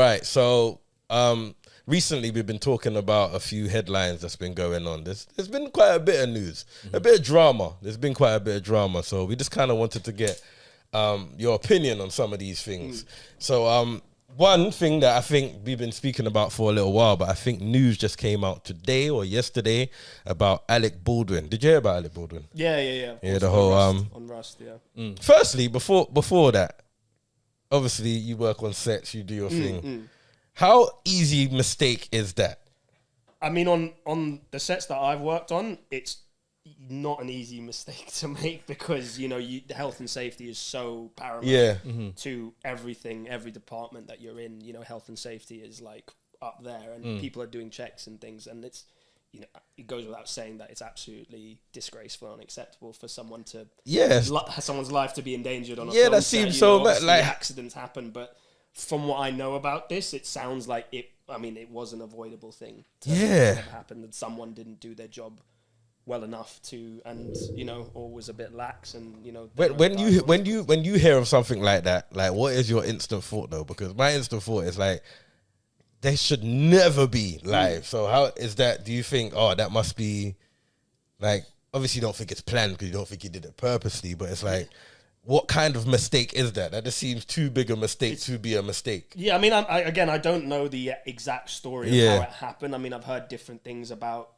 Right, so recently we've been talking about a few headlines that's been going on. There's been quite a bit of news, a bit of drama. There's been quite a bit of drama, so we just kind of wanted to get your opinion on some of these things. So one thing that I think we've been speaking about for a little while, but I think news just came out today or yesterday about Alec Baldwin. Did you hear about Alec Baldwin? Yeah. Yeah, the whole on Rust, yeah. Firstly, before that, obviously you work on sets, you do your thing. How easy mistake is that? I mean, on the sets that I've worked on, it's not an easy mistake to make because, you know, health and safety is so paramount to everything, every department that you're in. You know, health and safety is like up there and people are doing checks and things. And it's, you know, it goes without saying that it's absolutely disgraceful and unacceptable for someone to, someone's life to be endangered on a film that set. seems so like accidents happen, but from what I know about this, it sounds like it was an avoidable thing to have happened, and someone didn't do their job well enough to, and you know, or was a bit lax, and you know. When you hear of something like that, like what is your instant thought though? Because my instant thought is like, they should never be live. So how is that? Do you think, oh, that must be like, obviously you don't think it's planned because you don't think he did it purposely, but it's like, what kind of mistake is that? That just seems too big a mistake to be a mistake. Yeah, I mean, I don't know the exact story of how it happened. I mean, I've heard different things about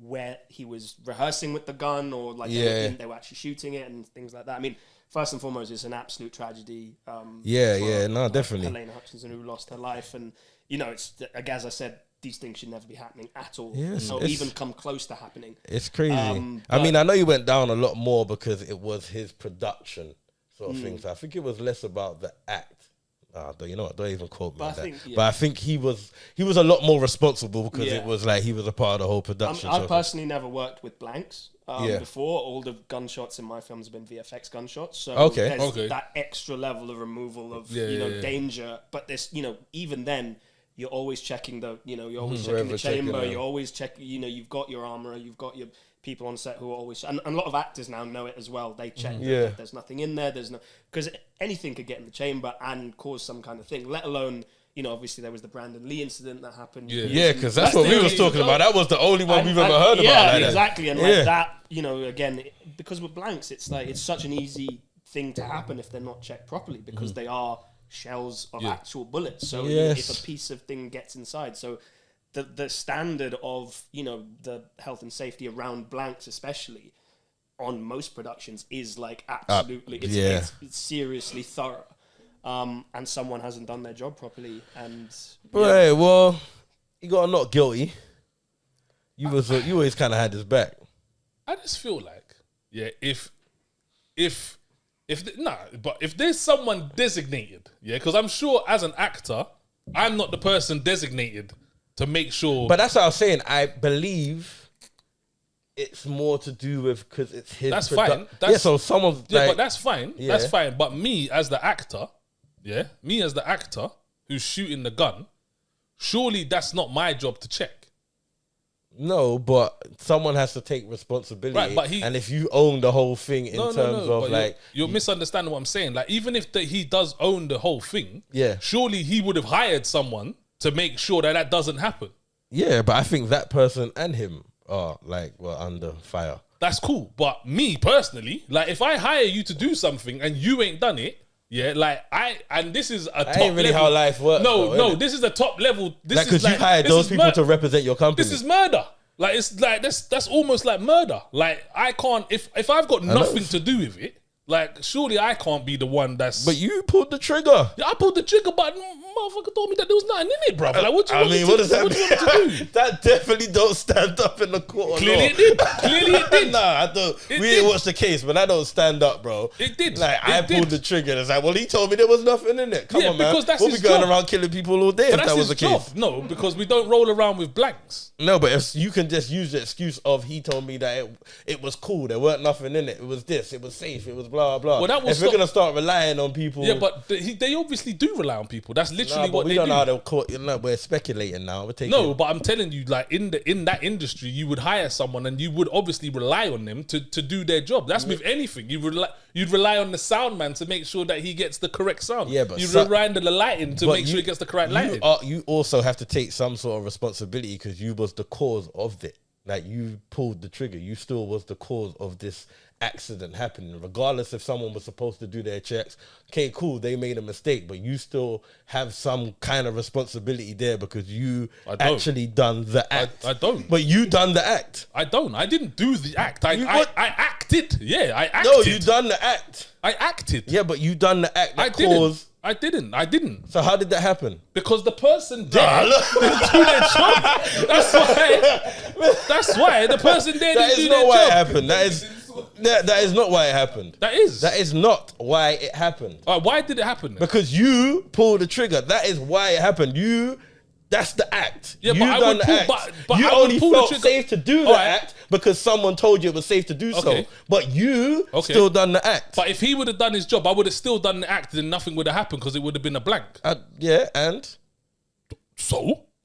where he was rehearsing with the gun, or like they were actually shooting it and things like that. I mean, first and foremost, it's an absolute tragedy. Definitely. Helena Hutchinson, who lost her life, and you know, it's, as I said, these things should never be happening at all. Yes, or even come close to happening. It's crazy. I mean, I know he went down a lot more because it was his production sort of thing. So I think it was less about the act. You know what? Don't even quote me on that. But I think he was a lot more responsible because it was like he was a part of the whole production. I've personally never worked with blanks before. All the gunshots in my films have been VFX gunshots. So there's that extra level of removal of danger. But there's, you know, even then, you're always checking the chamber. You're always checking, you know, you've got your armorer, you've got your people on set who are always, and a lot of actors now know it as well. They check that there's nothing in there. There's no, because anything could get in the chamber and cause some kind of thing, let alone, you know, obviously there was the Brandon Lee incident that happened. Yeah, because that's what we was talking about. That was the only one we've ever heard about. Yeah, exactly. And like that, you know, again, because with blanks, it's like, it's such an easy thing to happen if they're not checked properly, because they are shells of actual bullets. So if a piece of thing gets inside, so the standard of, you know, the health and safety around blanks, especially on most productions, is like absolutely it's seriously thorough, and someone hasn't done their job properly. And well, you got not guilty. You always kind of had his back. I just feel like but if there's someone designated, because I'm sure as an actor, I'm not the person designated to make sure. But that's what I was saying. I believe it's more to do with because it's his. That's fine. So someone's but that's fine. Yeah. That's fine. But me as the actor, who's shooting the gun, surely that's not my job to check. No, but someone has to take responsibility. Right, but and if you own the whole thing in terms of like... You're misunderstanding what I'm saying. Like, even if he does own the whole thing, surely he would have hired someone to make sure that doesn't happen. Yeah, but I think that person and him are like, under fire. That's cool. But me personally, like, if I hire you to do something and you ain't done it, and this is a top ain't really level. how life works. No, this is a top level. This is because you hired those people to represent your company. This is murder. Like, it's like that's almost like murder. Like, I can't, if I've got nothing to do with it, like, surely I can't be the one that's... But you pulled the trigger. Yeah, I pulled the trigger, but motherfucker told me that there was nothing in it, bro. Like, what does that mean? That definitely don't stand up in the court. Clearly it did. Nah, I don't. We didn't watch the case, but that don't stand up, bro. It did. Like, I pulled the trigger. And it's like, well, he told me there was nothing in it. Come on, man. We'll be going around killing people all day if that was the case. No, because we don't roll around with blanks. No, but if you can just use the excuse of he told me that it was cool. There weren't nothing in it. It was this. It was safe. It was blah. blah blah. Well, that will if we're gonna start relying on people, yeah, but they obviously do rely on people. That's literally what we they don't do. know how they'll call. We're speculating now. We're taking No, but I'm telling you, like in that industry, you would hire someone and you would obviously rely on them to do their job. That's with anything. You'd rely on the sound man to make sure that he gets the correct sound. Yeah, but you rely on the lighting to make sure he gets the correct lighting. You also have to take some sort of responsibility because you was the cause of it. Like, you pulled the trigger. You still was the cause of this accident happening. Regardless if someone was supposed to do their checks, okay, cool, they made a mistake, but you still have some kind of responsibility there because you actually done the act. I don't. But you done the act. I don't. I didn't do the act. I acted. Yeah, I acted. No, you done the act. I acted. Yeah, but you done the act that caused... I didn't. So how did that happen? Because the person there didn't do their job. That's why the person there didn't do their job. That is not why it happened. That is not why it happened. That is not why it happened. Why did it happen then? Because you pulled the trigger. That is why it happened. That's the act. Yeah, you but I done would the act. But you I only would felt safe to do the act because someone told you it was safe to do so. But you still done the act. But if he would have done his job, I would have still done the act, then nothing would have happened because it would have been a blank. Yeah, and?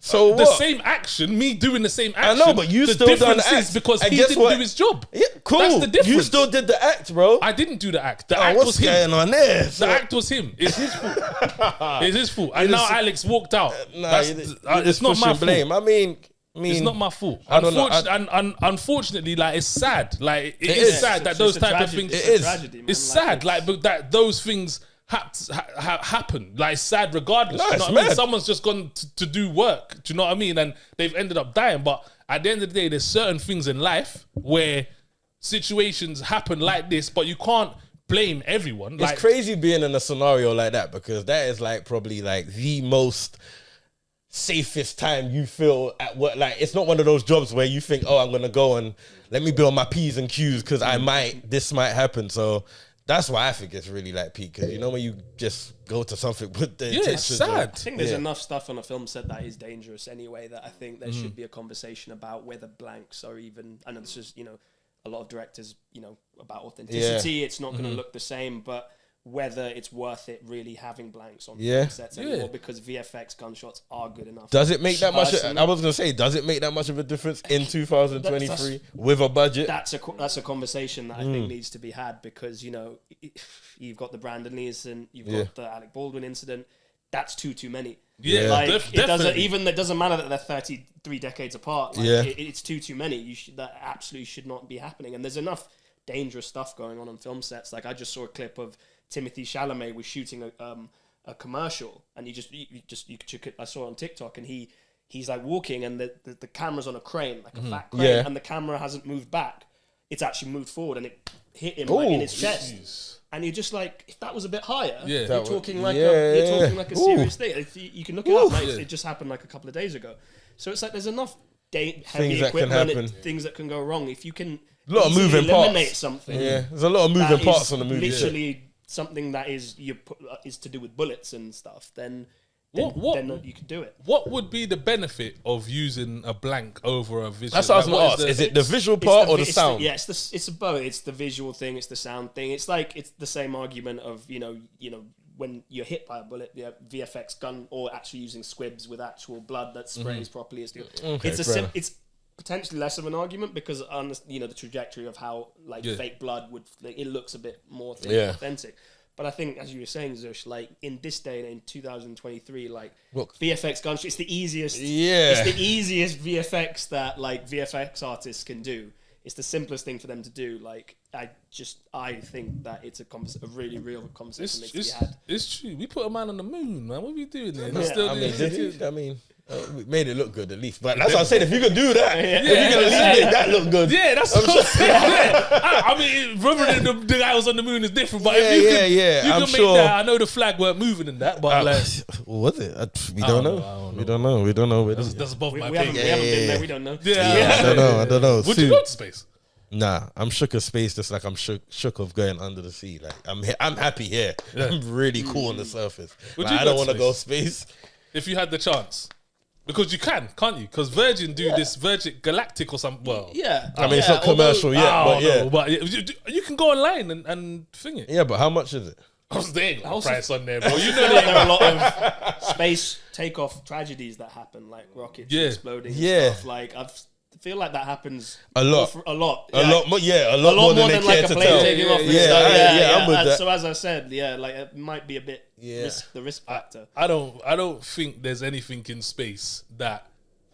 So the same action, me doing the same action. I know, but you still done the act because he didn't do his job. Yeah, cool. That's the difference. You still did the act, bro. I didn't do the act. The act was him. What's going on there? The act was him. It's his fault. It's his fault. And now Alex walked out. It's not my blame. fault. I mean, it's not my fault. Unfortunately, like, it's sad. Like, it is sad that those type of things. It's sad. Like, that those things happen. Like, it's sad regardless. No, you know what I mean? Someone's just gone to do work. Do you know what I mean? And they've ended up dying. But at the end of the day, there's certain things in life where situations happen like this, but you can't blame everyone. It's crazy being in a scenario like that because that is like probably like the most safest time you feel at work. Like, it's not one of those jobs where you think, oh, I'm gonna go and let me be on my P's and Q's because this might happen. So that's why I think it's really like peak, because you know when you just go to something with the it's sad. I think there's enough stuff on a film set that is dangerous anyway that I think there should be a conversation about whether blanks are even. I know this is, a lot of directors, about authenticity. It's not going to look the same, but whether it's worth it really having blanks on film sets anymore because VFX gunshots are good enough. Does it make that much? I was going to say, does it make that much of a difference in 2023 with a budget? That's a conversation that I think needs to be had because, you've got the Brandon Lee's and you've got the Alec Baldwin incident. That's too many. Yeah, like it doesn't matter that they're 33 decades apart. Like, it's too many. That absolutely should not be happening. And there's enough dangerous stuff going on film sets. Like, I just saw a clip of Timothée Chalamet was shooting a commercial, and I saw it on TikTok, and he's like walking, and the camera's on a crane, like a fat crane, and the camera hasn't moved back. It's actually moved forward, and it hit him in his chest. Jeez. And you're just like, if that was a bit higher, you're talking like a serious thing. You can look it up. Like, it just happened like a couple of days ago. So it's like there's enough heavy equipment and things that can go wrong. If you can a lot of moving eliminate parts. Something, there's a lot of moving parts on the movie. Literally something that is to do with bullets and stuff. Then you can do it. What would be the benefit of using a blank over a visual? That's what I was going to ask. Is it the visual part or the sound? It's a both. It's the visual thing. It's the sound thing. It's like it's the same argument of when you're hit by a bullet, VFX gun or actually using squibs with actual blood that sprays properly. It's potentially less of an argument because on the trajectory of how fake blood would, it looks a bit more authentic. But I think, as you were saying, Zush, like in this day and in 2023, VFX gunshot, it's the easiest. Yeah, it's the easiest VFX that VFX artists can do. It's the simplest thing for them to do. I think that it's a really real conversation to be had. It's true. We put a man on the moon, man. What are we doing there? We made it look good at least. But that's what I'm saying. If you could do that, if you could at least make that look good. Yeah, that's what I'm saying. I mean, whether the guy was on the moon is different. But if you can make that, I know the flag weren't moving in that, but was it? We don't know. We don't know. That's above my pay. We haven't been there. We don't know. I don't know. Would you go to space? Nah, I'm shook of space just like I'm shook of going under the sea. Like I'm happy here. I'm really cool on the surface. I don't want to go space. If you had the chance. Because you can't you? Because Virgin do this Virgin Galactic or something. Well, I mean, it's not commercial yet, but you can go online and thing it. Yeah, but how much is it? There ain't no price on there, bro. You know there are a lot of space takeoff tragedies that happen, like rockets exploding. And stuff. Like I feel like that happens a lot more more than like a plane taking off. I'm with that. So as I said, like it might be a bit the risk factor. I don't think there's anything in space that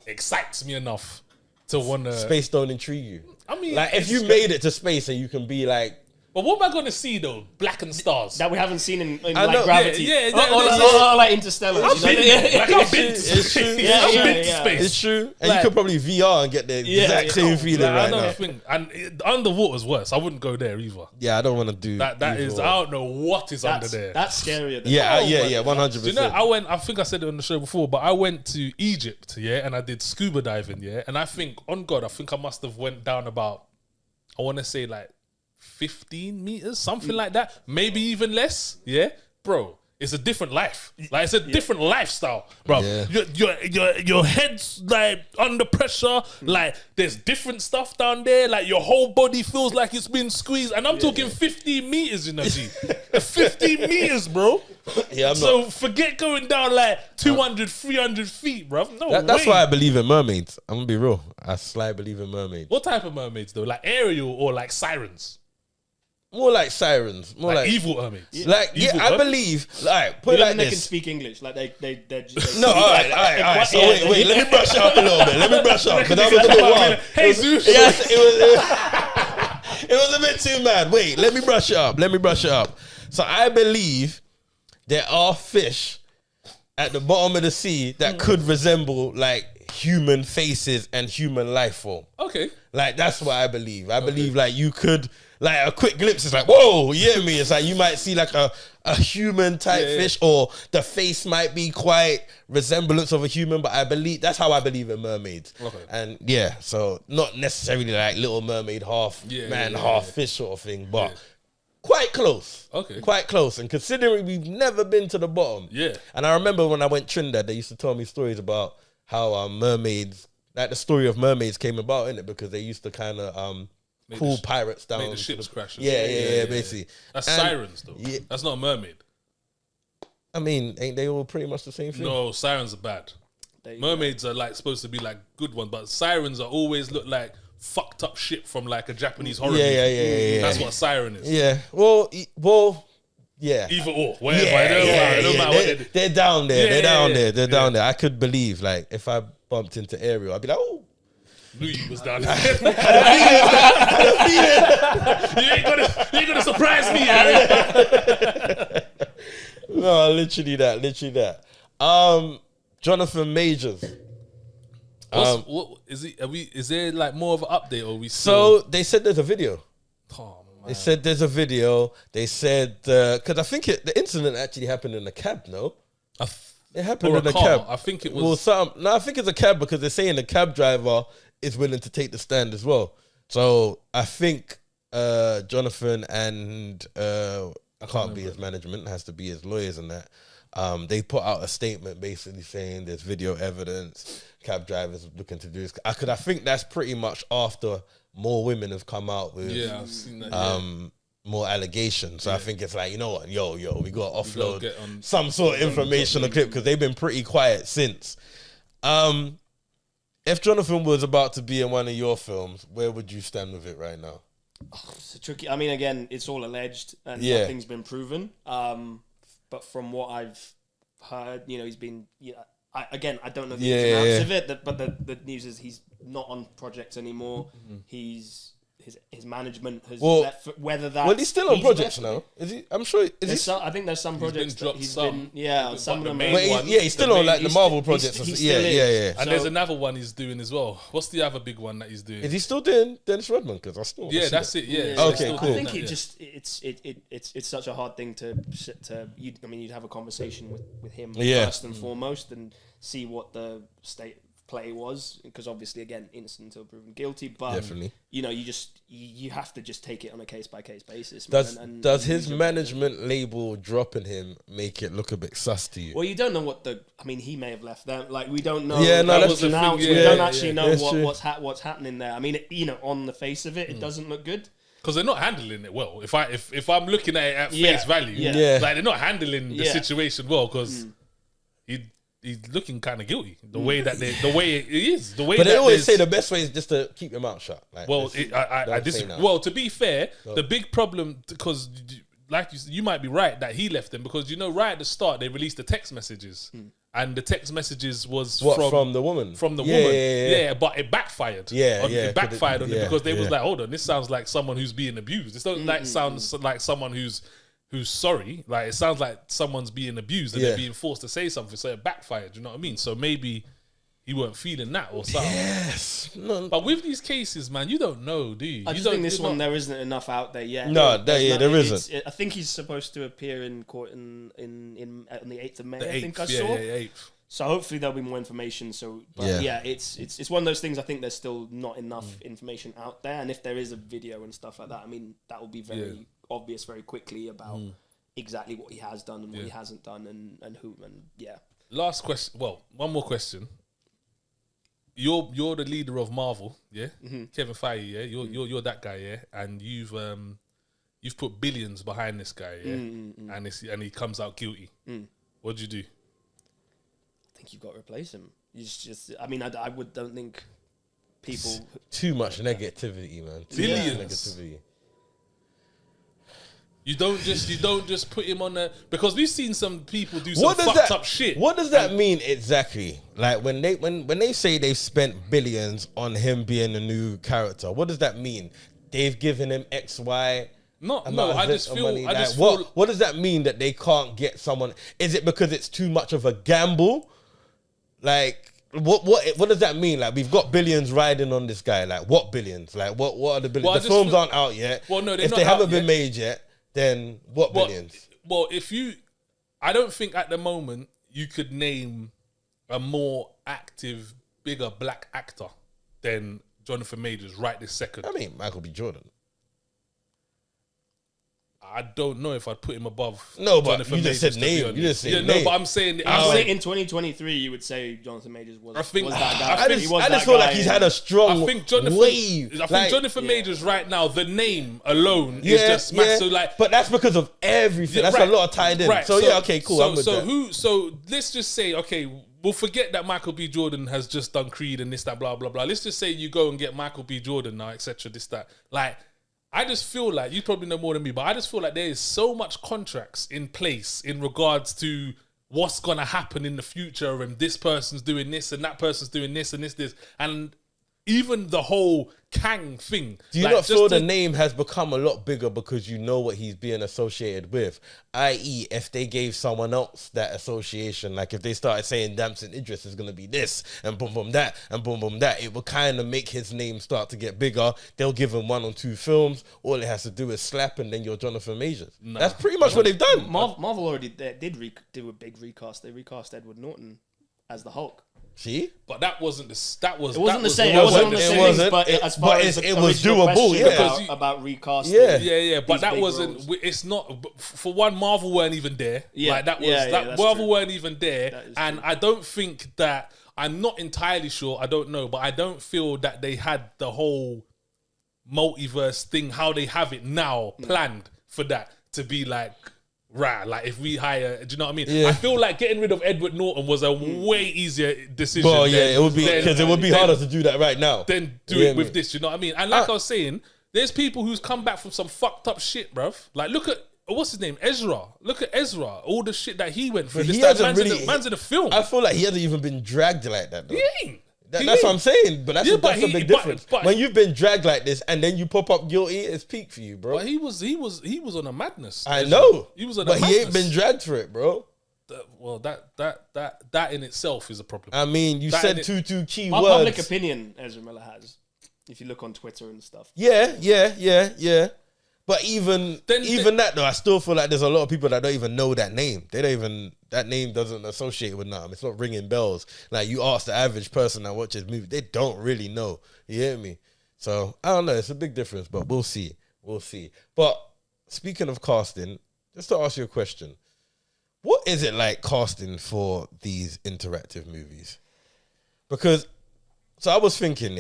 excites me enough to wanna. Space don't intrigue you. I mean, like if you made it to space and you can be like. But what am I going to see though? Blackened stars that we haven't seen in like Gravity, or like Interstellar. I've been to space. It's true, and you could probably VR and get the exact same feeling right now. And underwater's worse. I wouldn't go there either. Yeah, I don't want to do that. That is, I don't know what is under there. That's scarier. 100%. You know, I think I said it on the show before, but I went to Egypt, and I did scuba diving, and I think on God, I think I must have went down about, I want to say like 15 meters, something like that, maybe even less. Bro, it's a different life. Like it's a different lifestyle, bro. Your head's like under pressure. Like there's different stuff down there. Like your whole body feels like it's been squeezed. And I'm talking 15 meters, 15 meters, bro. So forget going down like 200, 300 feet, bro. That's why I believe in mermaids. I'm gonna be real. I slightly believe in mermaids. What type of mermaids though? Like Ariel or like sirens? More like sirens, more like evil mermaids. Like I believe. Like put it like they this. can speak English. Like they no. All right. So wait. Let me brush up a little bit. Because that was a bit wild. Hey Zeus. It was a bit too mad. Wait. Let me brush it up. So I believe there are fish at the bottom of the sea that could resemble like human faces and human life form. Okay. Like that's what I believe. I believe like you could. Like a quick glimpse is like, whoa, you hear me? It's like you might see like a human type fish, or the face might be quite resemblance of a human, but I believe that's how I believe in mermaids. Okay. And so not necessarily like Little Mermaid, half man, half fish sort of thing, but quite close. Okay. Quite close. And considering we've never been to the bottom. Yeah. And I remember when I went Trinidad, they used to tell me stories about how mermaids, like the story of mermaids came about, innit? Because they used to kind of pull pirates down. Make the ships crash. Yeah, basically. That's sirens, though. Yeah. That's not a mermaid. I mean, ain't they all pretty much the same thing? No, sirens are bad. Mermaids are like supposed to be like good ones, but sirens are always look like fucked up shit from like a Japanese horror movie. Yeah. That's what a siren is. Yeah. Well, yeah. Either or, whatever. They're down there. They're down there. I could believe, like, if I bumped into Ariel, I'd be like, oh. Knew you was down there. You ain't gonna surprise me. No, literally that. Jonathan Majors. What is he? Is there like more of an update, or we? So they said there's a video. Oh, man. They said there's a video. They said because I think the incident actually happened in a cab. No, it happened in a cab. I think it was. I think it's a cab because they're saying the cab driver is willing to take the stand as well. So I think Jonathan and I can't be his management, it has to be his lawyers and that. They put out a statement basically saying there's video evidence, cab drivers looking to do this. I think that's pretty much after more women have come out with I've seen that, more allegations. So I think it's like, you know what, yo, we got to offload some sort of information or clip because they've been pretty quiet since. If Jonathan was about to be in one of your films, where would you stand with it right now? It's a tricky. I mean, again, it's all alleged and nothing's been proven. But from what I've heard, he's been. I don't know the ins and outs of it. But the news is he's not on projects anymore. Mm-hmm. His management has left, whether that. Well, he's still on projects now. Is he? I'm sure. I think there's some projects that he's been. Some of the main ones. He's still on like the Marvel projects. Yeah. And there's another one he's doing as well. What's the other big one that he's doing? Is he still doing Dennis Rodman? Because I still. Yeah, that's it. Yeah. Okay, cool. I think it's such a hard thing to. You'd have a conversation with him first and foremost, and see what the state play was, because obviously, again, innocent until proven guilty. But definitely, you have to just take it on a case by case basis. Does his management label dropping him make it look a bit sus to you? Well, you don't know what he may have left them. Like, we don't know. Yeah, no, that's the we don't actually know what's happening there. I mean, on the face of it, it doesn't look good. Because they're not handling it well. If I'm looking at it at face value, like they're not handling the situation well, because he's looking kind of guilty. The way that it is. But they always say the best way is just to keep your mouth shut. Like, I disagree. Well, to be fair, the big problem, because like you might be right that he left them, because right at the start they released the text messages. And the text messages was from the woman. From the woman. Yeah, but it backfired. It backfired on it because they was like, hold on, this sounds like someone who's being abused. This doesn't sounds like someone who's sorry. Like, it sounds like someone's being abused and they're being forced to say something. So it backfired, you know what I mean? So maybe he weren't feeling that or something. Yes. No. But with these cases, man, you don't know, do you? I just think this one, there isn't enough out there yet. No, there isn't. I think he's supposed to appear in court on the 8th of May, I think I saw. Yeah, 8th. So hopefully there'll be more information. So, it's one of those things. I think there's still not enough information out there. And if there is a video and stuff like that, I mean, that will be very obvious very quickly about exactly what he has done and what he hasn't done and who. And Last question. Well, one more question. You're the leader of Marvel, yeah? Kevin Feige, yeah? You're that guy, yeah? And you've put billions behind this guy, yeah? And he comes out guilty. What do you do? I think you've got to replace him. You just I don't think people... Too much negativity, man. Billions. Negativity. You don't just put him on there, because we've seen some people do some fucked up shit. What does that mean exactly? Like, when they say they've spent billions on him being a new character, what does that mean? They've given him X, Y. I just feel. What does that mean that they can't get someone? Is it because it's too much of a gamble? Like, what does that mean? Like, we've got billions riding on this guy. Like, what billions? Like, what are the billions? Well, the films aren't out yet. Well, no, if they haven't been made yet, then what billions? Well, I don't think at the moment you could name a more active, bigger black actor than Jonathan Majors right this second. I mean, Michael B. Jordan. I don't know if I'd put him above. No, but Jonathan Majors, said name. You just said name. No, but I'm saying in 2023, you would say Jonathan Majors was that guy. I just feel like he's had a strong wave. I think Jonathan Majors right now, the name alone is just massive. So but that's because of everything. That's a lot of tied in. Right. So okay, cool. I'm with that. So let's just say, okay, we'll forget that Michael B. Jordan has just done Creed and this, that, blah, blah, blah. Let's just say you go and get Michael B. Jordan now, etc. This, that. Like, I just feel like, you probably know more than me, but I just feel like there is so much contracts in place in regards to what's going to happen in the future, and this person's doing this and that person's doing this and this. And even the whole Kang thing. Do you not feel the name has become a lot bigger because you know what he's being associated with? I.e., if they gave someone else that association, like if they started saying Damson Idris is going to be this and boom, boom, that and boom, boom, that, it will kind of make his name start to get bigger. They'll give him 1 or 2 films. All it has to do is slap and then you're Jonathan Majors. No. That's pretty much what they've done. Marvel already did do a big recast. They recast Edward Norton as the Hulk. See, but that wasn't the. That was. It wasn't the same. It wasn't the same. But as far as it was doable. Yeah, about recasting. Yeah. But that wasn't. It's not. For one, Marvel weren't even there. Yeah, like that was. Marvel weren't even there, and I don't think that. I'm not entirely sure. I don't know, but I don't feel that they had the whole multiverse thing, how they have it now, planned for that to be like. Right, like if we hire, do you know what I mean? Yeah. I feel like getting rid of Edward Norton was a way easier decision. Well, it would be, because it would be harder to do that right now. Then do it with this, you know what I mean? And like I was saying, there's people who's come back from some fucked up shit, bruv. Like, look at, what's his name? Ezra. Look at Ezra. All the shit that he went through. Man's in the film. I feel like he hasn't even been dragged like that, though. He ain't. That's what I'm saying, but that's a big difference. But when you've been dragged like this and then you pop up guilty, it's peak for you, bro. But he was on a madness. I know. He was on a madness. But he ain't been dragged for it, bro. That in itself is a problem. I mean, you said two key words. Public opinion Ezra Miller has, if you look on Twitter and stuff. Yeah. But even that though, I still feel like there's a lot of people that don't even know that name. That name doesn't associate with nothing. It's not ringing bells. Like you ask the average person that watches movies, they don't really know. You hear me? So I don't know. It's a big difference, but we'll see. But speaking of casting, just to ask you a question, what is it like casting for these interactive movies? Because, so I was thinking,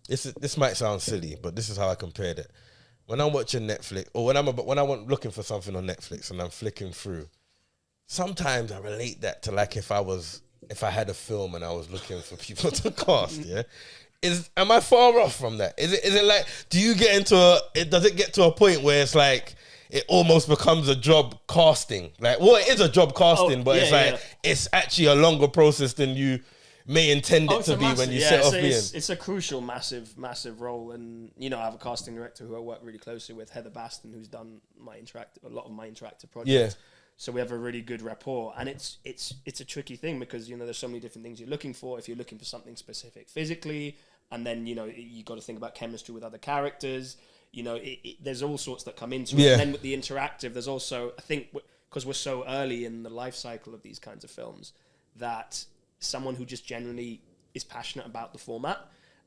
this might sound silly, but this is how I compared it. When I'm watching Netflix, or when I'm looking for something on Netflix and I'm flicking through, sometimes I relate that to like if I had a film and I was looking for people to cast. Am I far off from that? Is it like, does it get to a point where it's like it almost becomes a job casting? Like, well, it is a job casting, but it's actually a longer process than you may intend it to be when you set off being. It's a crucial, massive role, and I have a casting director who I work really closely with, Heather Baston, who's done a lot of my interactive projects. Yeah. So we have a really good rapport, and it's a tricky thing because there's so many different things you're looking for. If you're looking for something specific physically, and then you got to think about chemistry with other characters. There's all sorts that come into it. And then with the interactive, there's also, I think, because we're so early in the life cycle of these kinds of films, that someone who just generally is passionate about the format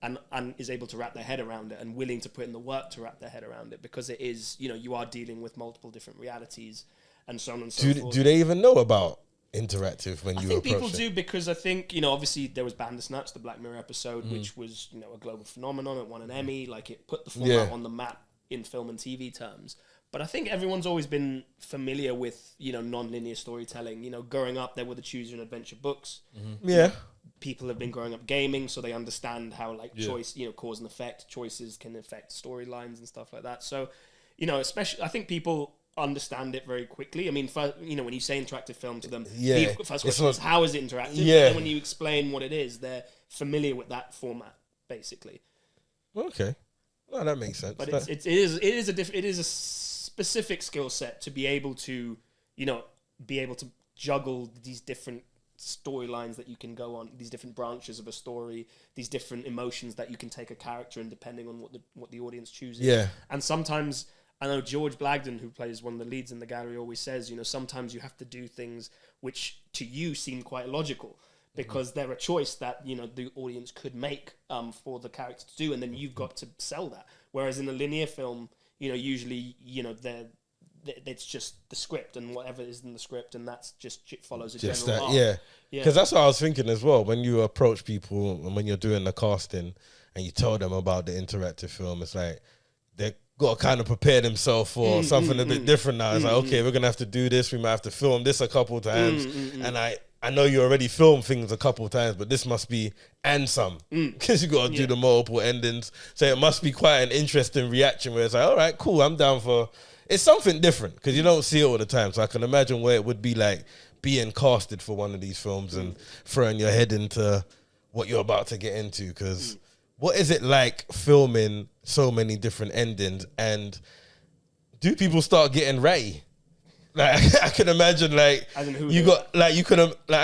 and is able to wrap their head around it and willing to put in the work to wrap their head around it, because it is, you are dealing with multiple different realities and so on and so forth. Do they even know about interactive when you approach it? I think people do, because I think, obviously there was Bandersnatch, the Black Mirror episode, which was, a global phenomenon. It won an Emmy. Like, it put the format on the map in film and TV terms. But I think everyone's always been familiar with, non-linear storytelling. Growing up, there were the Choose Your Own Adventure books. Mm-hmm. Yeah. People have been growing up gaming, so they understand how, choice, cause and effect, choices can affect storylines and stuff like that. So, especially, I think people understand it very quickly. I mean, when you say interactive film to them, the first question is, how is it interactive? Yeah. And then when you explain what it is, they're familiar with that format, basically. Okay. Well, that makes sense. But it is a specific skill set to be able to, juggle these different storylines that you can go on, these different branches of a story, these different emotions that you can take a character in depending on what the audience chooses. Yeah. And sometimes, I know George Blagden, who plays one of the leads in the gallery, always says, sometimes you have to do things which to you seem quite illogical because they're a choice that, the audience could make for the character to do, and then you've got to sell that. Whereas in a linear film, usually, it's just the script and whatever is in the script, and that's just follows a just general arc. Yeah. Because that's what I was thinking as well. When you approach people and when you're doing the casting and you tell them about the interactive film, it's like they've got to kind of prepare themselves for something a bit different now. It's like, okay, we're going to have to do this. We might have to film this a couple of times. And I know you already filmed things a couple of times, but this must be and some, because you got to do the multiple endings. So it must be quite an interesting reaction where it's like, all right, cool, I'm down for... It's something different because you don't see it all the time. So I can imagine where it would be like being casted for one of these films and throwing your head into what you're about to get into. Because what is it like filming so many different endings, and do people start getting ratty? Like, I can imagine, like, I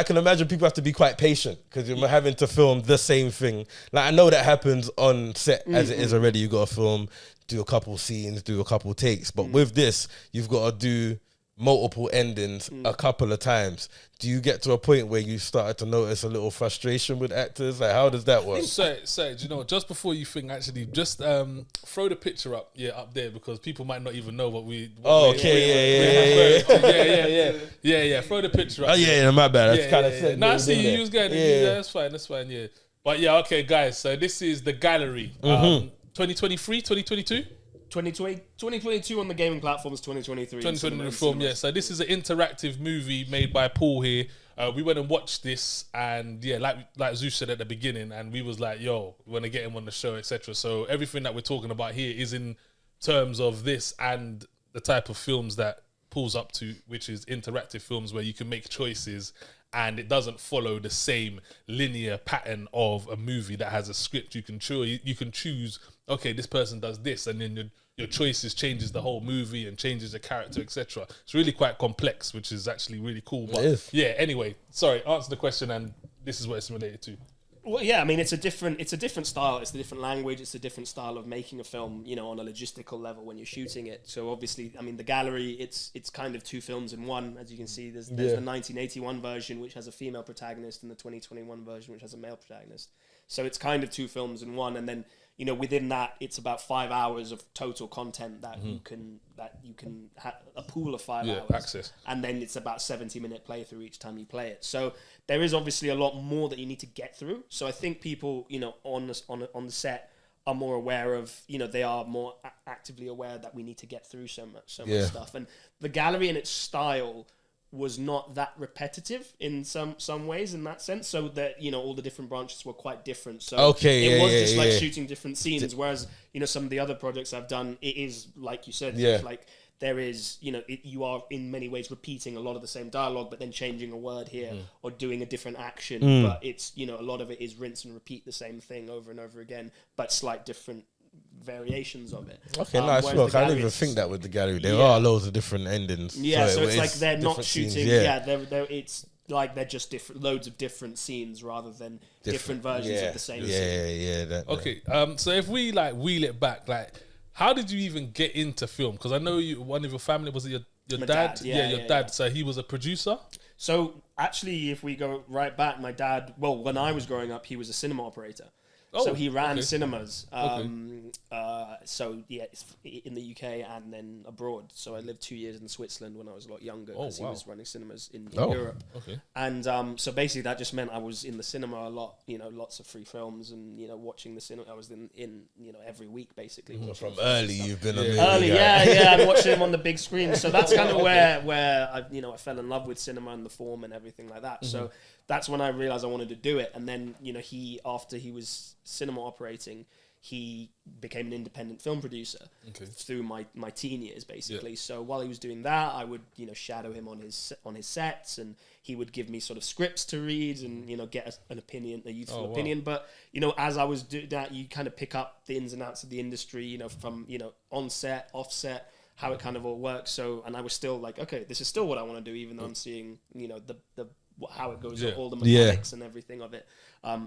can imagine people have to be quite patient because you're having to film the same thing. Like, I know that happens on set as it is already. You got to film, do a couple scenes, do a couple takes. But with this, you've got to do multiple endings a couple of times. Do you get to a point where you started to notice a little frustration with actors? Like, how does that work? So, do you know, just before you think, actually, just throw the picture up there, because people might not even know what we... Yeah. Throw the picture up. Oh, yeah, my bad. That's kind of said. No, I see you was good. Yeah, that's fine, yeah. But yeah, okay, guys, so this is the gallery. 2023, 2022? 2022 on the gaming platforms, 2023. 2023, yeah. So this is an interactive movie made by Paul here. We went and watched this, and yeah, like Zeus said at the beginning, and we was like, yo, we want to get him on the show, etc. So everything that we're talking about here is in terms of this and the type of films that Paul's up to, which is interactive films where you can make choices and it doesn't follow the same linear pattern of a movie that has a script. You can choose, okay, this person does this, and then your choices changes the whole movie and changes the character, etc. It's really quite complex, which is actually really cool. But yeah, anyway, sorry, answer the question, and this is what it's related to. Well, yeah, I mean, it's a different style. It's a different language. It's a different style of making a film, you know, on a logistical level when you're shooting it. So obviously, I mean, the gallery, it's kind of two films in one. As you can see, there's the 1981 version, which has a female protagonist, and the 2021 version, which has a male protagonist. So it's kind of two films in one. And then, you know, within that, it's about 5 hours of total content that you can have a pool of 5 hours access, and then it's about 70-minute playthrough each time you play it. So there is obviously a lot more that you need to get through. So I think people, you know, on the set are more aware of, you know, they are more actively aware that we need to get through so much stuff. And the gallery and its style was not that repetitive in some ways in that sense, so that, you know, all the different branches were quite different. So it was just like shooting different scenes, whereas, you know, some of the other projects I've done, it is like you said, it's like there is, you know, you are in many ways repeating a lot of the same dialogue, but then changing a word here or doing a different action. But it's, you know, a lot of it is rinse and repeat the same thing over and over again, but slight different variations of it. Okay, nice work. I didn't even think that with the gallery. There are loads of different endings. Yeah, so it's like they're not shooting. Scenes, they're it's like they're just different, loads of different scenes rather than different versions of the same scene. Okay, so if we like wheel it back, like, how did you even get into film? Because I know one of your family, was it your dad? Your dad. So he was a producer. So actually, if we go right back, my dad. Well, when I was growing up, he was a cinema operator. So he ran cinemas. So yeah, in the UK and then abroad. So I lived 2 years in Switzerland when I was a lot younger because he was running cinemas in Europe. Okay. And so basically that just meant I was in the cinema a lot. You know, lots of free films and, you know, watching the cinema. I was in you know, every week basically. From early, you've been on early. I'm watching them on the big screen. So that's kind of where I fell in love with cinema and the form and everything like that. So that's when I realized I wanted to do it. And then, you know, after he was cinema operating, he became an independent film producer through my teen years, basically. So while he was doing that, I would, you know, shadow him on his sets, and he would give me sort of scripts to read and, you know, get a youthful opinion. But, you know, as I was doing that, you kind of pick up the ins and outs of the industry, you know, from, you know, on set, off set, how it kind of all works. So, and I was still like, okay, this is still what I want to do, even though I'm seeing, you know, the how it goes, all the mechanics and everything of it.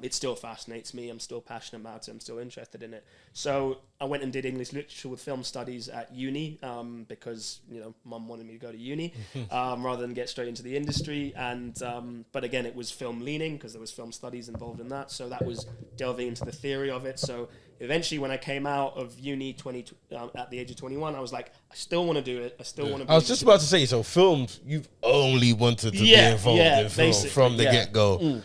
It still fascinates me. I'm still passionate about it. I'm still interested in it. So I went and did English literature with film studies at uni because, you know, mum wanted me to go to uni rather than get straight into the industry. And but again, it was film leaning because there was film studies involved in that. So that was delving into the theory of it. So eventually, when I came out of uni at the age of 21, I was like, I still want to do it. I still want to. I was just about to say, so films, you've only wanted to be involved in film from the get-go.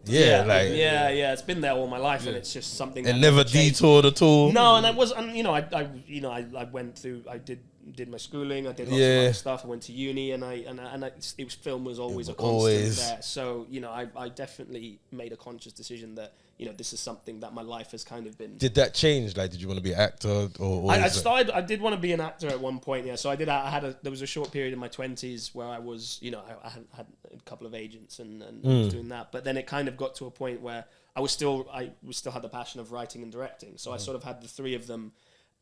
It's been there all my life, and it's just something. And never detoured at all. No, and I was, you know, I went through. I did my schooling. I did lots of other stuff. I went to uni, and film was always a constant there. So, you know, I definitely made a conscious decision that, you know, this is something that my life has kind of been. Did that change? Like, did you want to be an actor or I did want to be an actor at one point. Yeah, so there was a short period in my 20s where I was, you know, I had a couple of agents and was doing that. But then it kind of got to a point where I still had the passion of writing and directing. So I sort of had the three of them,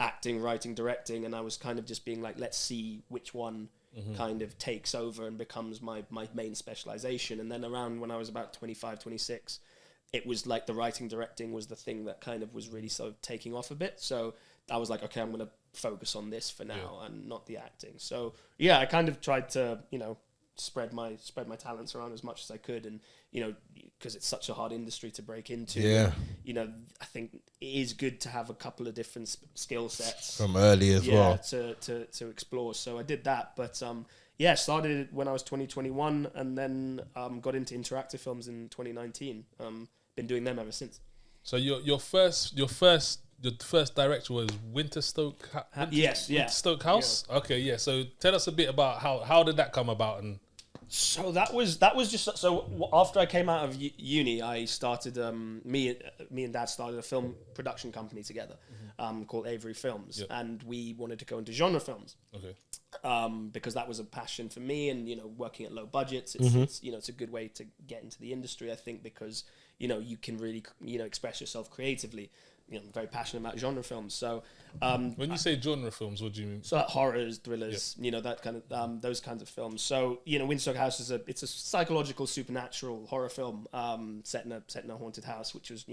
acting, writing, directing, and I was kind of just being like, let's see which one kind of takes over and becomes my main specialization. And then around when I was about 25, 26, it was like the writing, directing was the thing that kind of was really sort of taking off a bit. So I was like, okay, I'm going to focus on this for now and not the acting. So yeah, I kind of tried to, you know, spread my talents around as much as I could, and, you know, because it's such a hard industry to break into. Yeah, you know, I think it is good to have a couple of different skill sets from early as well to explore. So I did that, but started when I was 21, and then got into interactive films in 2019. Been doing them ever since. So your first director was Winterstoke House. Yeah. Okay, yeah. So tell us a bit about how did that come about? And so that was just so after I came out of uni, I started me and Dad started a film production company together called Aviary Films, and we wanted to go into genre films. Okay. Because that was a passion for me, and, you know, working at low budgets, it's you know, it's a good way to get into the industry, I think, because, you know, you can really, you know, express yourself creatively. I'm very passionate about genre films. So when you say genre films, what do you mean? So like horrors, thrillers, that kind of those kinds of films. So Winstock House it's a psychological supernatural horror film set in a haunted house, which was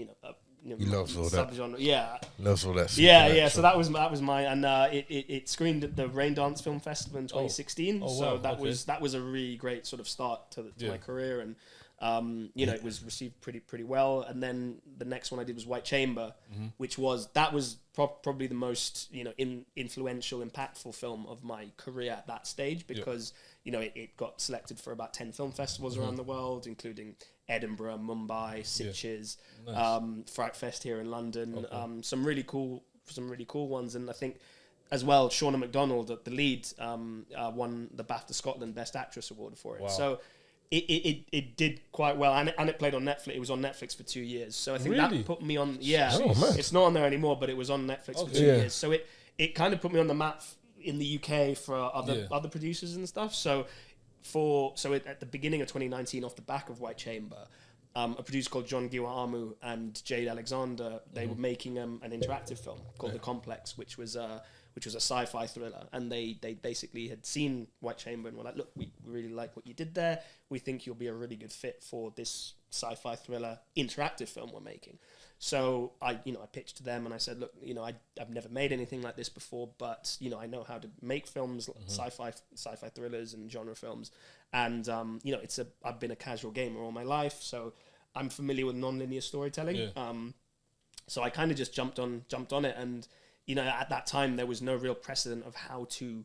he loves all subgenre. that. Yeah, loves all that. Yeah. So that was mine, and it screened at the Rain Dance Film Festival in 2016. So that was a really great sort of start to my career, and it was received pretty well. And then the next one I did was White Chamber, which was probably the most influential, impactful film of my career at that stage, because it got selected for about 10 film festivals around the world, including Edinburgh, Mumbai, Sitges, Fright Fest here in London. Some really cool ones, and I think as well Shauna MacDonald, the lead, won the BAFTA Scotland Best Actress Award for it. Wow. So it did quite well, and it played on Netflix. It was on Netflix for 2 years, so I think that put me on. Yeah, it's not on there anymore, but it was on Netflix for 2 years. So it kind of put me on the map in the UK for other producers and stuff. So at the beginning of 2019, off the back of White Chamber, a producer called John Giwa-Amu and Jade Alexander, they were making an interactive film called The Complex, which was a sci-fi thriller, and they basically had seen White Chamber and were like, look, we really like what you did there. We think you'll be a really good fit for this sci-fi thriller interactive film we're making. So I pitched to them and I said, look, I've never made anything like this before, but I know how to make films, sci-fi thrillers and genre films, and I've been a casual gamer all my life, so I'm familiar with non-linear storytelling. Yeah. So I kind of just jumped on it, and at that time there was no real precedent of how to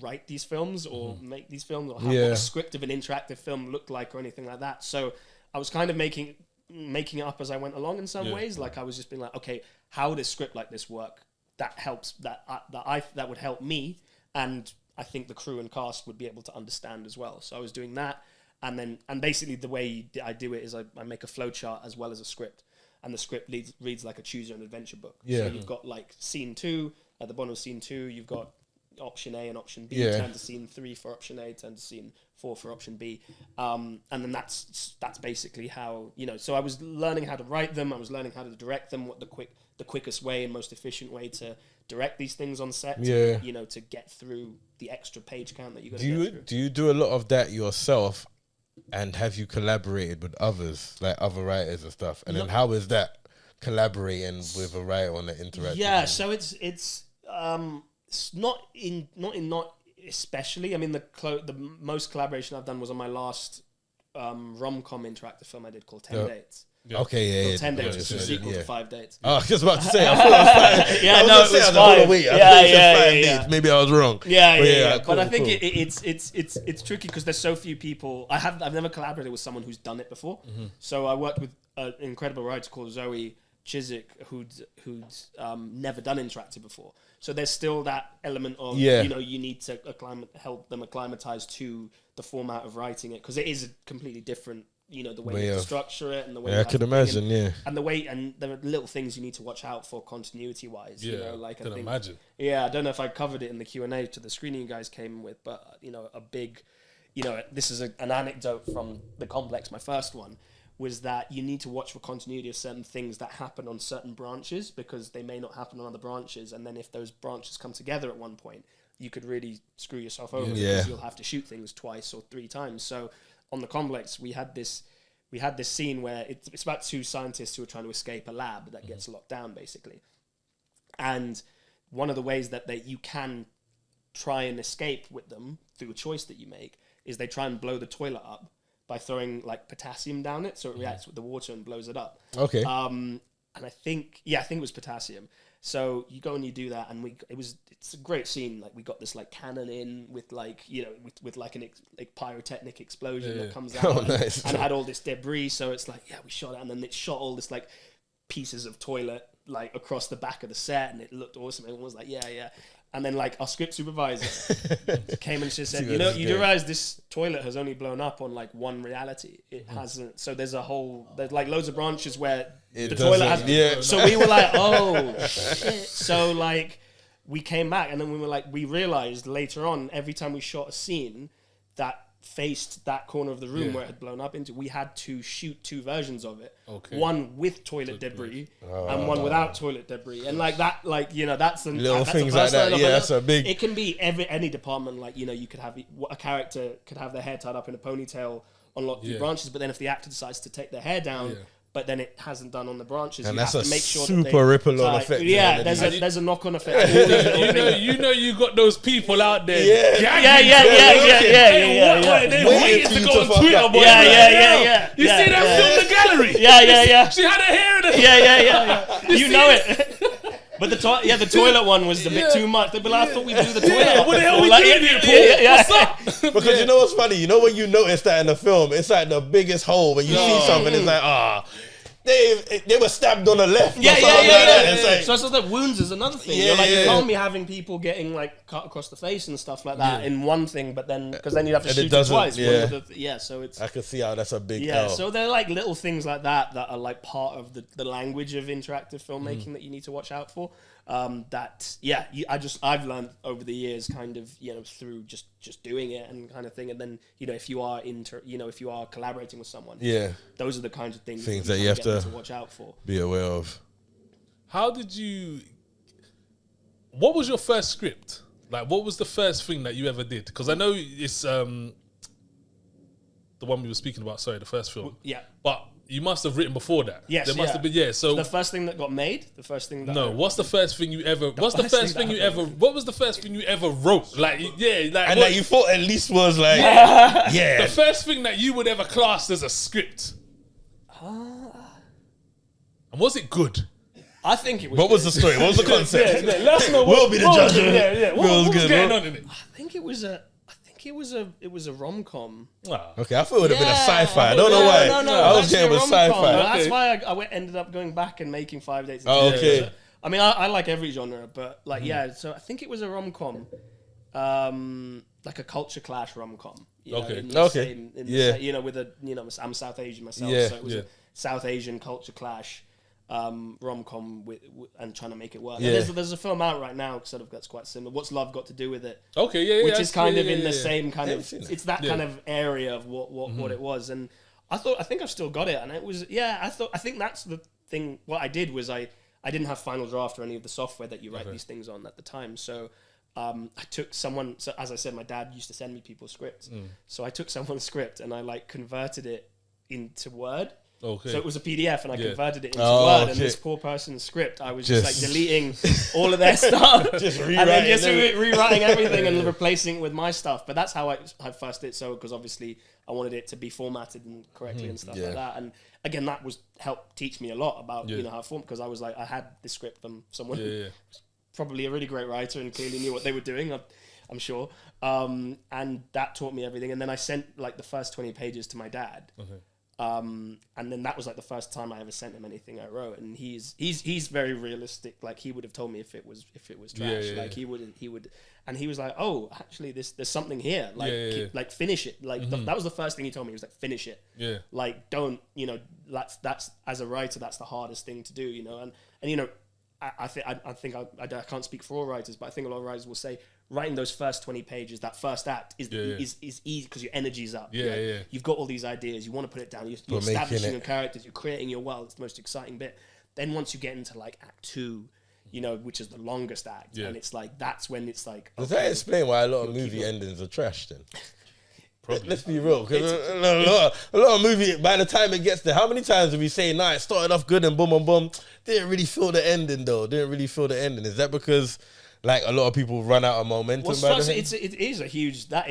write these films or make these films, or how what a script of an interactive film looked like or anything like that. So I was kind of making it up as I went along in some ways. Like I was just being like, okay, how would a script like this work? That helps. That would help me, and I think the crew and cast would be able to understand as well. So I was doing that, and basically the way I do it is I make a flowchart as well as a script, and the script reads like a choose your own adventure book. Yeah. So you've got like scene 2 at the bottom of scene 2. You've got option A and option B. Turn to scene 3 for option A. Turn to scene 4 for option B. And then that's basically how So I was learning how to write them. I was learning how to direct them. What the quickest way and most efficient way to direct these things on set. To get through the extra page count that you got to get through. Do you do a lot of that yourself? And have you collaborated with others, like other writers and stuff? And then how is that collaborating with a writer on the interactive? Yeah, so it's not especially. I mean, the most collaboration I've done was on my last rom-com interactive film I did called 10 Dates. Yeah. Okay, 10 Dates, which is a sequel to 5 Dates. Oh, I was just about to say, I thought I was it was 5. Yeah. Maybe I was wrong. Yeah. Cool, but I think it's tricky because there's so few people. I've never collaborated with someone who's done it before. So I worked with an incredible writer called Zoe Chiswick, who's never done interactive before. So there's still that element of you need to help them acclimatize to the format of writing it, because it is a completely different. The way you have to structure it, and the way I can imagine, and the way, and there are little things you need to watch out for continuity wise. I can imagine. Yeah, I don't know if I covered it in the Q&A to the screening you guys came with, but a big, this is an anecdote from The Complex. My first one was that you need to watch for continuity of certain things that happen on certain branches, because they may not happen on other branches, and then if those branches come together at one point, you could really screw yourself over because you'll have to shoot things 2 or 3 times. So on The Complex, we had this scene where it's about 2 scientists who are trying to escape a lab that gets locked down, basically. And one of the ways that you can try and escape with them through a choice that you make is they try and blow the toilet up by throwing like potassium down it, so it reacts with the water and blows it up. Okay. And I think it was potassium. So you go and you do that, and it's a great scene. Like we got this like cannon in with like with like an pyrotechnic explosion that comes out and had all this debris. So it's like we shot it, and then it shot all this like pieces of toilet like across the back of the set, and it looked awesome. Everyone was like, yeah. And then like our script supervisor came and just said, you do realize this toilet has only blown up on like one reality. It hasn't. So there's like loads of branches where the toilet has. Yeah. So we were like, oh shit. So like we came back, and then we were like, we realized later on, every time we shot a scene, that faced that corner of the room where it had blown up into, we had to shoot 2 versions of it. One with toilet debris and one without toilet debris. And like that, like, you know, that's the little things like that. Yeah, that's a big. It can be any department. Like, you know, you could have a character could have their hair tied up in a ponytail on lot of branches, but then if the actor decides to take their hair down, but then it hasn't done on the branches, and you that's have to make sure super ripple-on effect. Yeah, there's a knock-on effect. you know, you got those people out there. Yeah. They're waiting to go on Twitter. Yeah. You see that film, The Gallery? Yeah. She had her hair in it. Yeah. You know it. But the toilet one was a bit too much. They'd be like, I thought we'd do the toilet. What the hell we doing here, Paul? What's up? Because you know what's funny? You know when you notice that in the film, it's like the biggest hole when you see something. It's like, they were stabbed on the left. Yeah. Like, so the wounds is another thing. You can't be having people getting like cut across the face and stuff like that in one thing, but then because then you have to shoot it twice. So it's. I can see how that's a big. So they're like little things like that are like part of the language of interactive filmmaking that you need to watch out for. I've learned over the years, kind of, you know, through just doing it and kind of thing. And then, you know, if you are collaborating with someone, those are the kinds of things that you have to watch out for, be aware of. What was your first script? Like, what was the first thing that you ever did? Because I know it's the one we were speaking about. Sorry, the first film. Yeah, but you must have written before that. Yes, there must have been. So the first thing that got made, the first thing that what's the first thing you ever? What was the first thing you ever wrote? Like, that you thought at least was like, the first thing that you would ever class as a script. And was it good? I think it was. What was the story? What was the concept? Let us know. We'll be the judge. What was going on in it? I think it was a rom-com. Okay, I thought it would have been a sci-fi. I don't know why. No, I was getting with sci-fi. That's why I ended up going back and making 5 Days. Okay. I mean, I like every genre, but like, so I think it was a rom-com, like a culture clash rom-com. Okay. With I'm South Asian myself, so it was a South Asian culture clash. Rom-com and trying to make it work. And there's a film out right now sort of that's quite similar. What's Love Got to Do with It? Okay, which is kind of in the same kind of. It's that kind of area of what it was, and I think I've still got it, and it was I think that's the thing. What I did was I didn't have Final Draft or any of the software that you write these things on at the time, so. I took someone. So as I said, my dad used to send me people's scripts, so I took someone's script and I like converted it into Word. Okay. So it was a PDF and I converted it into Word, and this poor person's script, I was just like deleting all of their stuff rewriting everything and replacing it with my stuff. But that's how I first did so, because obviously I wanted it to be formatted and correctly and stuff like that. And again, that was helped teach me a lot about how to form, because I was like, I had this script from someone who was probably a really great writer and clearly knew what they were doing. I'm sure. And that taught me everything. And then I sent like the first 20 pages to my dad. Okay. And then that was like the first time I ever sent him anything I wrote, and he's very realistic. Like, he would have told me if it was trash. He would, and he was like, oh, actually, there's something here. Like, like finish it. Like that was the first thing he told me. He was like, finish it. Yeah. Like, don't, that's as a writer, that's the hardest thing to do. And I think I can't speak for all writers, but I think a lot of writers will say writing those first 20 pages, that first act is easy because your energy's up. You've got all these ideas, you want to put it down, you're establishing your characters, you're creating your world. It's the most exciting bit. Then once you get into like Act 2, which is the longest act, and it's like, that's when it's like. Does that explain why a lot of movie endings are trash then? Let's be real, because a lot of movie, by the time it gets there, how many times have we say, nah, it started off good and boom, boom, boom, didn't really feel the ending though, Is that because like a lot of people run out of momentum? That is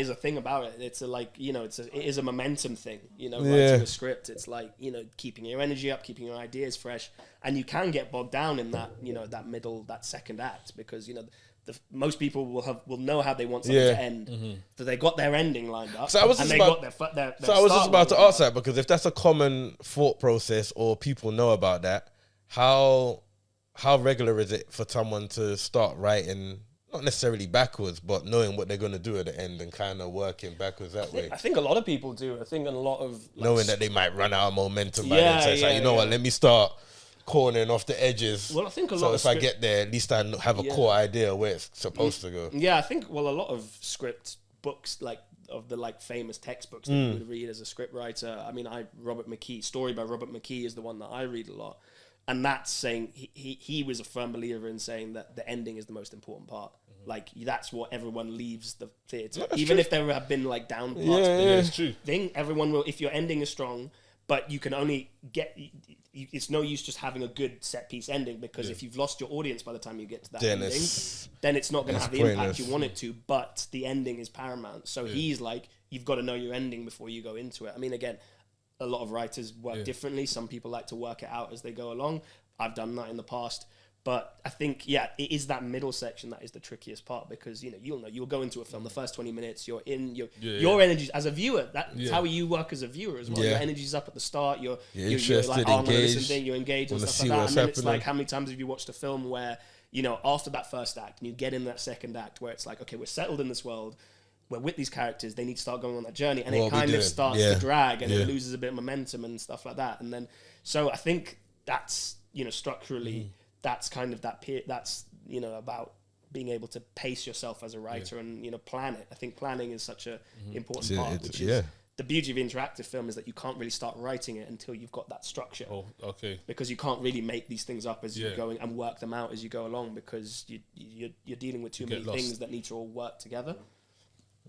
a thing about it. It's it is a momentum thing, writing a script. It's like, keeping your energy up, keeping your ideas fresh, and you can get bogged down in that, that second act, because, most people will know how they want something to end. So they got their ending lined up. So I was just about to ask that, because if that's a common thought process or people know about that, how regular is it for someone to start writing, not necessarily backwards, but knowing what they're going to do at the end and kind of working backwards that way? I think a lot of people do. I think a lot of knowing that they might run out of momentum by then. So it's like, what, let me start cornering off the edges. Well, I think I get there, at least I have a core idea where it's supposed to go. Yeah, I think a lot of script books, like the like famous textbooks that you would read as a scriptwriter. I mean, Robert McKee, Story by Robert McKee is the one that I read a lot. And that's saying he was a firm believer in saying that the ending is the most important part. Like that's what everyone leaves the theatre. Even true. If there have been like down parts, it's true. Everyone will. If your ending is strong, but you can only get. It's no use just having a good set piece ending because if you've lost your audience by the time you get to that ending, then it's not going to have the impact you want it to. But the ending is paramount. So he's like, you've got to know your ending before you go into it. I mean, again, a lot of writers work differently. Some people like to work it out as they go along. I've done that in the past. But I think, it is that middle section that is the trickiest part because, you'll go into a film, the first 20 minutes, you're in, your energy as a viewer, that's how you work as a viewer as well. Your energy's up at the start, you're like, I'm going to listen, you're engaged and stuff like that. And then it's like, how many times have you watched a film where, after that first act and you get in that second act where it's like, okay, we're settled in this world, we're with these characters, they need to start going on that journey and it kind of starts to drag and it loses a bit of momentum and stuff like that. And then, so I think that's, structurally... That's kind of that's about being able to pace yourself as a writer and plan it. I think planning is such a important part, which is the beauty of interactive film is that you can't really start writing it until you've got that structure. Oh, okay. Because you can't really make these things up as you're going and work them out as you go along because you're dealing with too many things that need to all work together.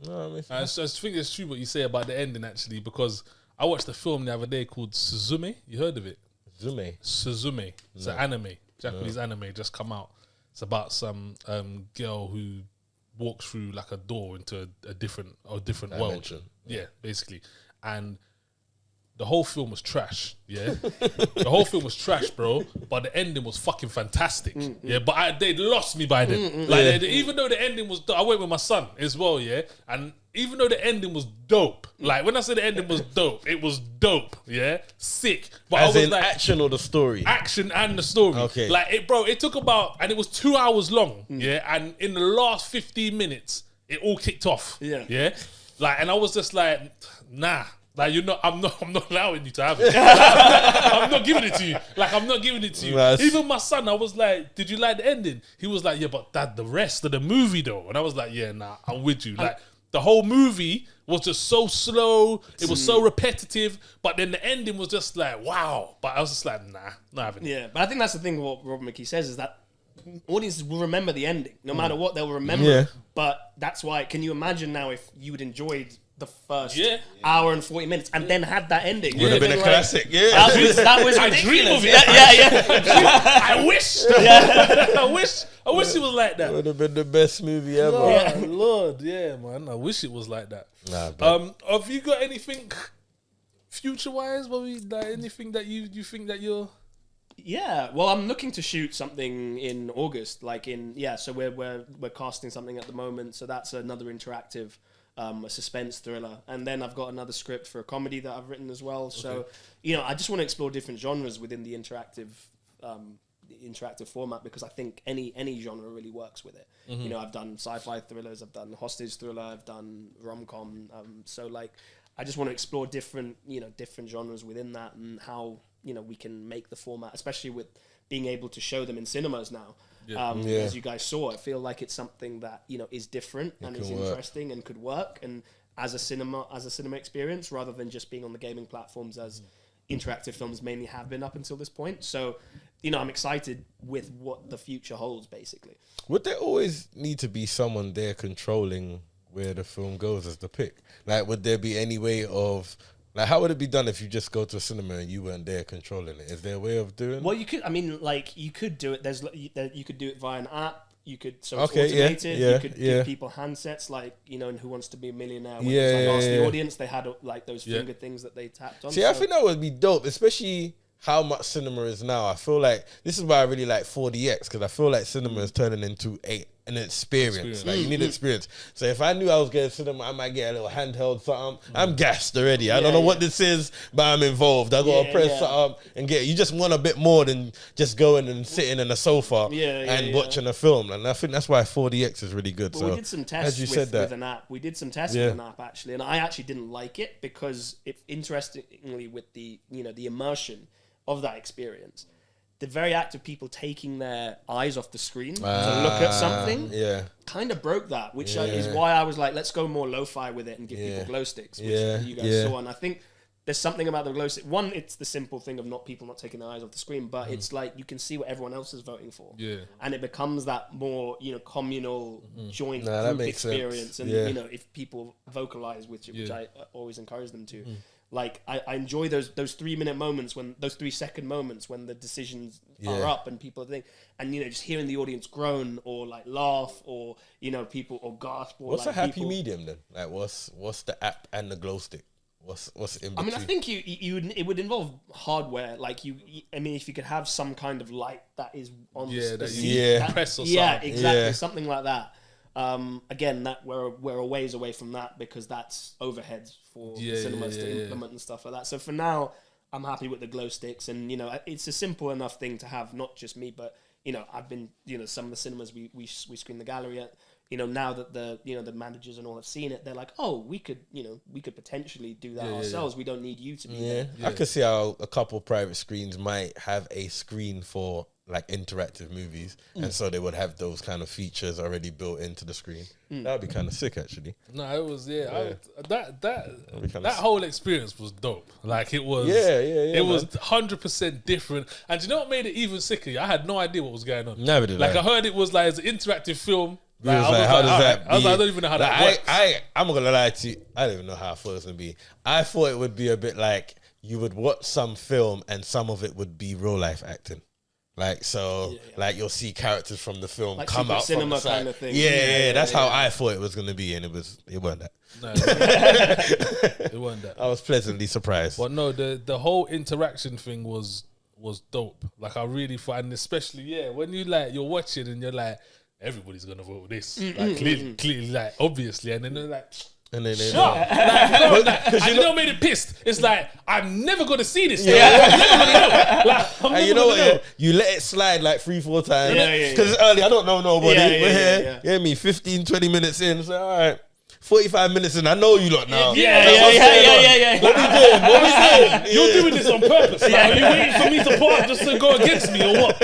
No, I think it's true what you say about the ending actually because I watched a film the other day called Suzume. You heard of it? Suzume. It's an anime. Japanese anime just come out. It's about some girl who walks through like a door into a different world. Yeah, basically. And the whole film was trash. Yeah, the whole film was trash, bro. But the ending was fucking fantastic. Yeah, but they lost me by then. Even though the ending was, I went with my son as well. Yeah, and even though the ending was dope, like when I say the ending was dope, it was dope. Yeah, sick. But as I was in like, action or the story? Action and the story. Okay, like it took about, and it was 2 hours long. Yeah, and in the last 15 minutes, it all kicked off. Yeah, like, and I was just like, nah. Like I'm not allowing you to have it. I'm not giving it to you. Like I'm not giving it to you. Nice. Even my son, I was like, "Did you like the ending?" He was like, "Yeah, but Dad, the rest of the movie though." And I was like, "Yeah, nah, I'm with you." Like the whole movie was just so slow. It was so repetitive. But then the ending was just like, wow. But I was just like, nah, not having it. Yeah, but I think that's the thing. What Robert McKee says is that audiences will remember the ending, no matter what. They'll remember. Yeah. But that's why. Can you imagine now if you had enjoyed the first hour and 40 minutes and then had that ending? Would have been a classic. Yeah, that was I dream of it. I wish. I wish it was like that. Would have been the best movie ever. Lord, yeah, man. I wish it was like that. Have you got anything future wise? Anything that you think that you're? Yeah, well, I'm looking to shoot something in August. So we're casting something at the moment. So that's another interactive. A suspense thriller, and then I've got another script for a comedy that I've written as well. So, I just want to explore different genres within the interactive format because I think any genre really works with it. I've done sci-fi thrillers, I've done hostage thriller, I've done rom-com. I just want to explore different genres within that and how we can make the format, especially with being able to show them in cinemas now. As you guys saw, I feel like it's something that is different and is interesting and could work, and as a cinema experience, rather than just being on the gaming platforms as interactive films mainly have been up until this point. So, I'm excited with what the future holds. Basically, would there always need to be someone there controlling where the film goes as the pick? Like, would there be any way of? Like, how would it be done if you just go to a cinema and you weren't there controlling it? Is there a way of doing it? Well, you could. I mean, you could do it. You could do it via an app. You could it's automated. You could give people handsets, in Who Wants to Be a Millionaire. When ask the audience, they had those finger things that they tapped on. See, I think that would be dope, especially how much cinema is now. I feel like this is why I really like 4DX because I feel like cinema is turning into an experience. Like you need experience. So if I knew I was getting cinema, I might get a little handheld something. I'm gassed already. I don't know what this is, but I'm involved. I gotta press something and get. You just want a bit more than just going and sitting in a sofa and watching a film. And I think that's why 4DX is really good. Well, so we did some tests with an app. We did some tests with an app actually, and I actually didn't like it because interestingly with the the immersion of that experience, the very act of people taking their eyes off the screen to look at something kind of broke that, which is why I was like, let's go more lo-fi with it and give people glow sticks, which you guys saw. And I think there's something about the glow stick. One, it's the simple thing of people not taking their eyes off the screen, but it's like you can see what everyone else is voting for. And it becomes that more, communal joint group experience. Sense. And, if people vocalize, which I always encourage them to. Like I enjoy those 3 minute moments those 3 second moments when the decisions are up and people think, and just hearing the audience groan or like laugh or people or gasp. Or what's a happy medium then? Like what's the app and the glow stick? What's in between? I mean, I think it would involve hardware. Like if you could have some kind of light that is on the seat, press or something. Yeah, exactly, something like that. Again, that we're a ways away from that because that's overheads for cinemas to implement and stuff like that. So for now, I'm happy with the glow sticks, and it's a simple enough thing to have. Not just me, but I've been some of the cinemas we screen the gallery at. Now that the managers and all have seen it, they're like, oh, we could potentially do that ourselves. We don't need you to be there. I could see how a couple private screens might have a screen for like interactive movies, and so they would have those kind of features already built into the screen. That would be kind of sick, actually. No, it was that whole experience was dope. Like it was, it was 100% different. And do you know what made it even sicker? I had no idea what was going on. Never did. Like I heard it was like it's an interactive film. Like, how does that be? I don't even know how that works. I'm not gonna lie to you. I don't even know how I thought it was gonna be. I thought it would be a bit like you would watch some film and some of it would be real life acting. Like like you'll see characters from the film like come out cinema from the side. Kind of thing. That's how I thought it was gonna be, and it weren't that. No, it wasn't that. I was pleasantly surprised. But no, the whole interaction thing was dope. Like I really thought, and especially when you're watching and you're like, everybody's gonna vote with this. Like clearly, like obviously, and then they're like. And then they and you know what made it pissed? It's like, I'm never going to see this. I'm never gonna know. Like, you let it slide like 3-4 times. Because it's early, I don't know nobody. We're here. You 15, 20 minutes in. So, all right. 45 minutes in, I know you lot now. What we doing? You're doing this on purpose. Like, are you waiting for me to part just to go against me or what?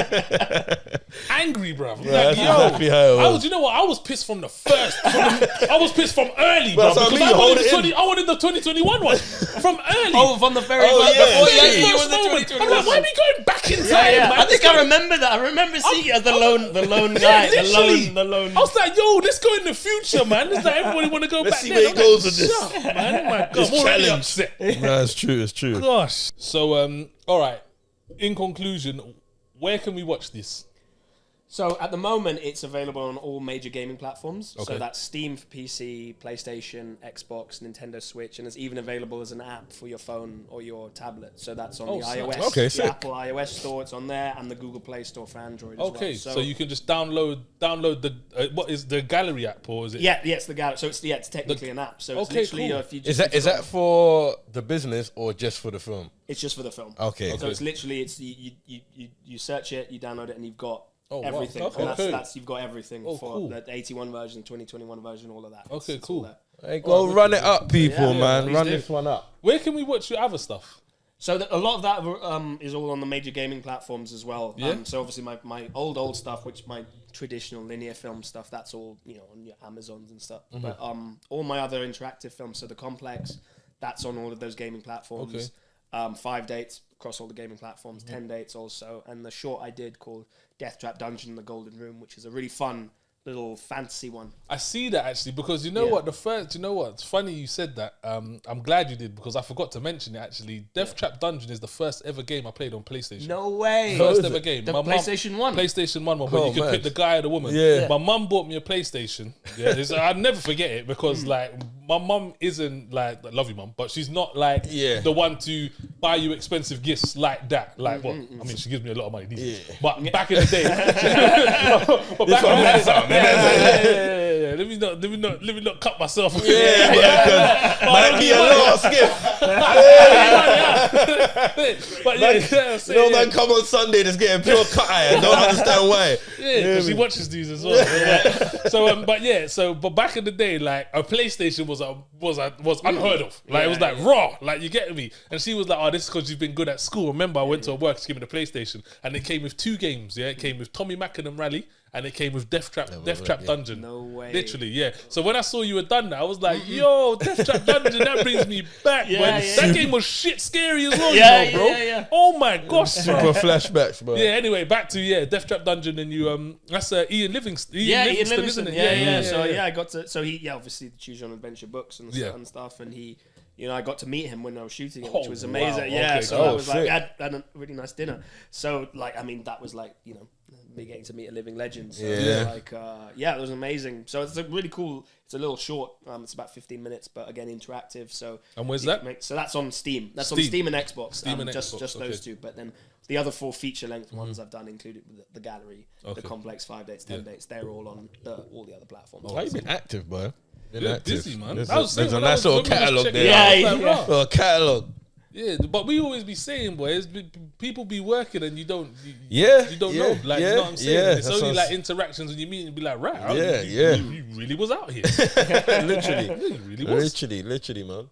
Angry, bruv. Like, I was pissed from the first. I was pissed from early, bruv. Because I wanted the 2021 one. From early. Oh, from the very first moment. I'm like, why are we going back in time, man? I think I remember that. I remember seeing it as the lone guy. The lone. I was like, yo, let's go in the future, man. It's like everybody want to go Let's back see there. where it goes with this. Man, oh my God, I'm already upset. No, it's true. Gosh. So, all right. In conclusion, where can we watch this? So at the moment, it's available on all major gaming platforms. Okay. So that's Steam for PC, PlayStation, Xbox, Nintendo Switch, and it's even available as an app for your phone or your tablet. So that's on the iOS, the Apple iOS store. It's on there, and the Google Play Store for Android as well. Okay, so you can just download the what is the Gallery app, or is it? Yeah, it's the Gallery. So it's technically an app. So it's literally cool. If you just is that for the business or just for the film? It's just for the film. Okay. So it's literally you search it, you download it, and you've got. Everything. Wow. Okay. And that's you've got everything for the 81 version, 2021 version, all of that. Okay, cool. Hey, go run it up, people, man. Run this one up. Where can we watch your other stuff? So a lot of that is all on the major gaming platforms as well. Yeah. So obviously my old stuff, which my traditional linear film stuff, that's all on your Amazons and stuff. Mm-hmm. But all my other interactive films, so the Complex, that's on all of those gaming platforms. Okay. 5 dates across all the gaming platforms, 10 dates also, and the short I did called Death Trap Dungeon in the Golden Room, which is a really fun little fantasy one. I see that actually, because what, it's funny you said that. I'm glad you did, because I forgot to mention it actually. Death Trap Dungeon is the first ever game I played on PlayStation. No way. First ever game. The PlayStation 1. PlayStation 1 one, where you could pick the guy or the woman. Yeah. My mum bought me a PlayStation. Yeah, I'll never forget it, because like my mum isn't like, love you mum, but she's not like the one to buy you expensive gifts like that. Like I mean, she gives me a lot of money these days. But back in the day, let me not cut myself. Yeah, might be a little skip. But yeah, man, come on Sunday, just getting pure cut iron. Don't understand why. Yeah, because he watches these as well. But back in the day, like a PlayStation was unheard of. Like it was like raw. Like you get me. And she was like, "Oh, this is because you've been good at school." Remember, I went to work to give me the PlayStation, and it came with 2 games. Yeah, it came with Tommy Mackinnon Rally. And it came with Death Trap Dungeon. No way. Literally, yeah. So when I saw you had done that, I was like, yo, Death Trap Dungeon, that brings me back, man. That game was shit scary as well, bro. Yeah. Oh my gosh. Super flashbacks, bro. Yeah, anyway, back to, Death Trap Dungeon, and you, that's Ian Livingston. Ian Livingston, isn't it? Yeah. So, I got to, he obviously the Choose Your Own Adventure books and stuff, and he, I got to meet him when I was shooting it, which was amazing. Wow. Yeah, okay, so I was like, I had a really nice dinner. So, like, I mean, that was like, me getting to meet a living legend. So it was amazing. So it's a really cool. It's a little short. It's about 15 minutes, but again interactive. So and where's that? So that's on Steam. That's on Steam and Xbox. Just those 2. But then the other 4 feature length ones I've done included the Gallery, the Complex 5 dates, 10 dates. They're all on all the other platforms. Why you been active, boy? You're busy, man. There's a nice little catalogue there. Yeah. Little catalogue. Yeah, but we always be saying, boys, people be working and you don't know. Like, you know what I'm saying? Yeah, it's only like interactions and you meet and be like, right, you really was out here. Literally, man.